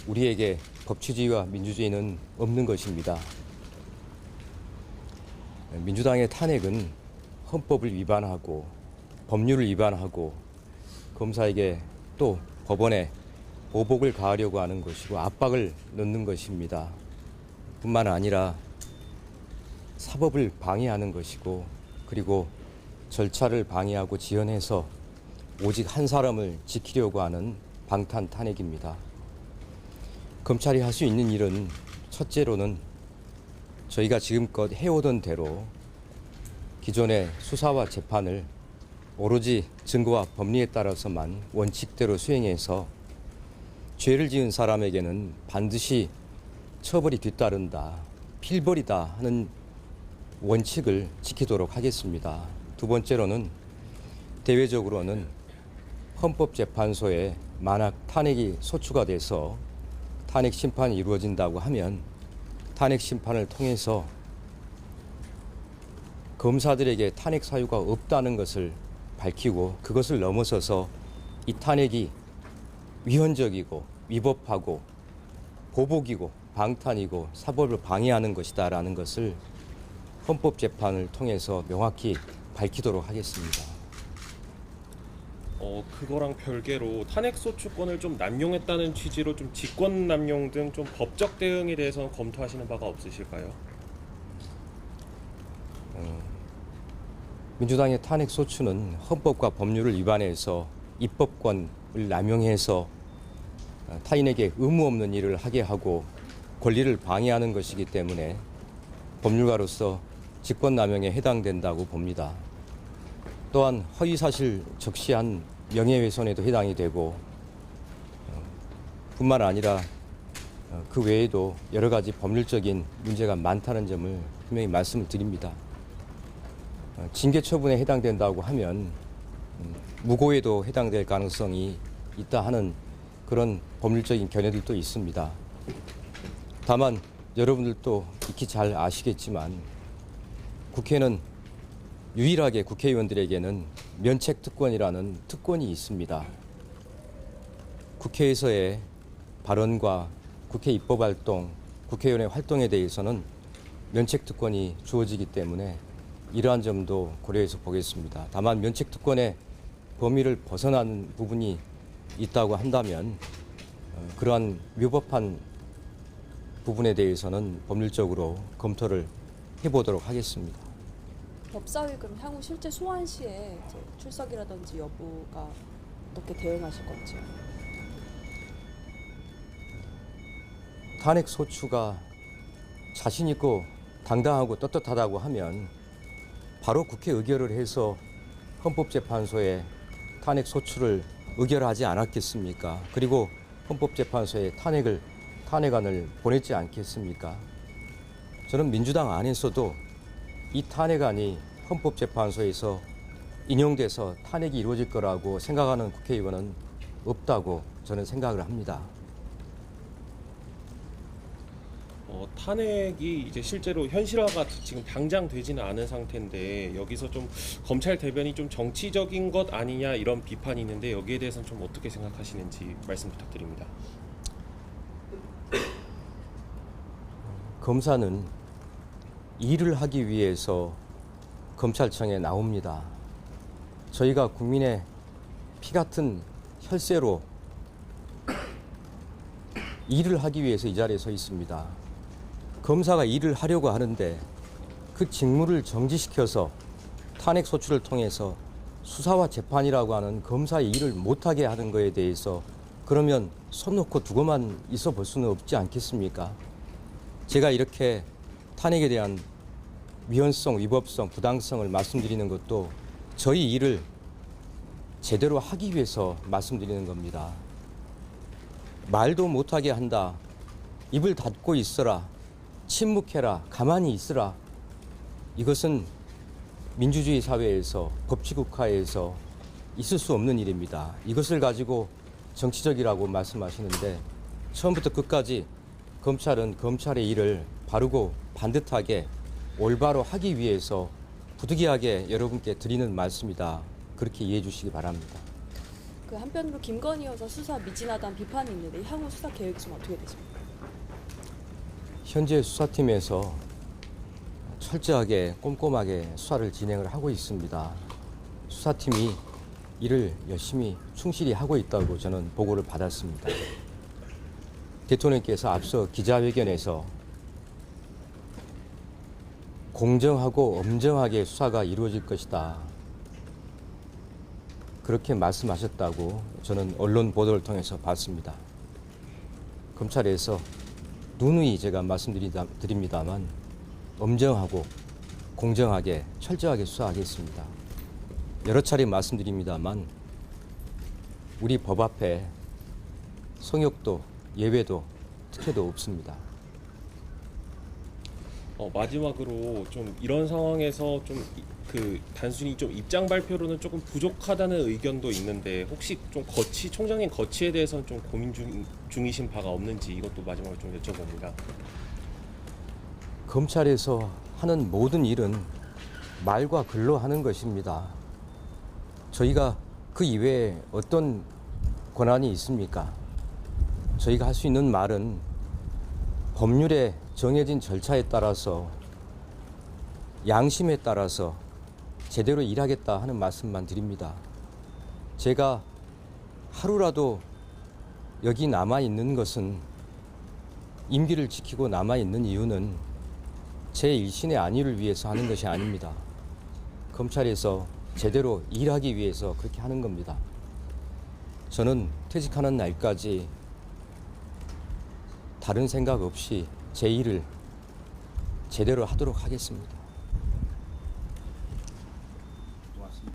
우리에게 법치주의와 민주주의는 없는 것입니다. 민주당의 탄핵은 헌법을 위반하고 법률을 위반하고 검사에게 또 법원에 보복을 가하려고 하는 것이고 압박을 넣는 것입니다. 뿐만 아니라 사법을 방해하는 것이고 그리고 절차를 방해하고 지연해서 오직 한 사람을 지키려고 하는 방탄 탄핵입니다. 검찰이 할 수 있는 일은 첫째로는 저희가 지금껏 해오던 대로 기존의 수사와 재판을 오로지 증거와 법리에 따라서만 원칙대로 수행해서 죄를 지은 사람에게는 반드시 처벌이 뒤따른다, 필벌이다 하는 원칙을 지키도록 하겠습니다. 두 번째로는 대외적으로는 헌법재판소에 만약 탄핵이 소추가 돼서 탄핵 심판이 이루어진다고 하면 탄핵 심판을 통해서 검사들에게 탄핵 사유가 없다는 것을 밝히고 그것을 넘어서서 이 탄핵이 위헌적이고 위법하고 보복이고 방탄이고 사법을 방해하는 것이다라는 것을 헌법재판을 통해서 명확히 밝히도록 하겠습니다. 그거랑 별개로 탄핵소추권을 좀 남용했다는 취지로 좀 직권남용 등 좀 법적 대응에 대해서는 검토하시는 바가 없으실까요? 민주당의 탄핵소추는 헌법과 법률을 위반해서 입법권을 남용해서 타인에게 의무 없는 일을 하게 하고 권리를 방해하는 것이기 때문에 법률가로서 직권남용에 해당된다고 봅니다. 또한 허위사실 적시한 명예훼손에도 해당이 되고 뿐만 아니라 그 외에도 여러 가지 법률적인 문제가 많다는 점을 분명히 말씀을 드립니다. 징계 처분에 해당된다고 하면 무고에도 해당될 가능성이 있다 하는 그런 법률적인 견해들도 있습니다. 다만 여러분들도 익히 잘 아시겠지만 국회는 유일하게 국회의원들에게는 면책특권이라는 특권이 있습니다. 국회에서의 발언과 국회 입법활동, 국회의원의 활동에 대해서는 면책특권이 주어지기 때문에 이러한 점도 고려해서 보겠습니다. 다만 면책특권의 범위를 벗어난 부분이 있다고 한다면 그러한 위법한 부분에 대해서는 법률적으로 검토를 해보도록 하겠습니다. 법사위 그럼 향후 실제 소환 시에 이제 출석이라든지 여부가 어떻게 대응하실 건지요? 탄핵 소추가 자신 있고 당당하고 떳떳하다고 하면 바로 국회 의결을 해서 헌법재판소에 탄핵 소추를 의결하지 않았겠습니까? 그리고 헌법재판소에 탄핵안을 보냈지 않겠습니까? 저는 민주당 안에서도 이 탄핵안이 헌법재판소에서 인용돼서 탄핵이 이루어질 거라고 생각하는 국회의원은 없다고 저는 생각을 합니다. 탄핵이 이제 실제로 현실화가 지금 당장 되지는 않은 상태인데 여기서 좀 검찰 대변이 좀 정치적인 것 아니냐 이런 비판이 있는데 여기에 대해서는 좀 어떻게 생각하시는지 말씀 부탁드립니다. 검사는 일을 하기 위해서 검찰청에 나옵니다. 저희가 국민의 피 같은 혈세로 일을 하기 위해서 이 자리에 서 있습니다. 검사가 일을 하려고 하는데 그 직무를 정지시켜서 탄핵 소추를 통해서 수사와 재판이라고 하는 검사의 일을 못하게 하는 것에 대해서 그러면 손 놓고 두고만 있어 볼 수는 없지 않겠습니까? 제가 이렇게 탄핵에 대한 위헌성, 위법성, 부당성을 말씀드리는 것도 저희 일을 제대로 하기 위해서 말씀드리는 겁니다. 말도 못하게 한다. 입을 닫고 있어라. 침묵해라. 가만히 있으라. 이것은 민주주의 사회에서 법치국가에서 있을 수 없는 일입니다. 이것을 가지고 정치적이라고 말씀하시는데 처음부터 끝까지 검찰은 검찰의 일을 바르고 반듯하게 올바로 하기 위해서 부득이하게 여러분께 드리는 말씀이다. 그렇게 이해해 주시기 바랍니다. 그 한편으로 김건희 여사 수사 미진하다는 비판이 있는데 향후 수사 계획이 좀 어떻게 되십니까? 현재 수사팀에서 철저하게 꼼꼼하게 수사를 진행을 하고 있습니다. 수사팀이 일을 열심히 충실히 하고 있다고 저는 보고를 받았습니다. 대통령께서 앞서 기자회견에서 공정하고 엄정하게 수사가 이루어질 것이다, 그렇게 말씀하셨다고 저는 언론 보도를 통해서 봤습니다. 검찰에서 누누이 제가 말씀드립니다만 엄정하고 공정하게 철저하게 수사하겠습니다. 여러 차례 말씀드립니다만 우리 법 앞에 성역도 예외도 특혜도 없습니다. 마지막으로 좀 이런 상황에서 좀 단순히 좀 입장 발표로는 조금 부족하다는 의견도 있는데 혹시 좀 총장님 거취에 대해서는 좀 고민 중이신 바가 없는지 이것도 마지막으로 좀 여쭤봅니다. 검찰에서 하는 모든 일은 말과 글로 하는 것입니다. 저희가 그 이외에 어떤 권한이 있습니까? 저희가 할 수 있는 말은 법률에 정해진 절차에 따라서 양심에 따라서 제대로 일하겠다 하는 말씀만 드립니다. 제가 하루라도 여기 남아 있는 것은, 임기를 지키고 남아 있는 이유는 제 일신의 안위를 위해서 하는 것이 아닙니다. 검찰에서 제대로 일하기 위해서 그렇게 하는 겁니다. 저는 퇴직하는 날까지 다른 생각 없이 제 일을 제대로 하도록 하겠습니다.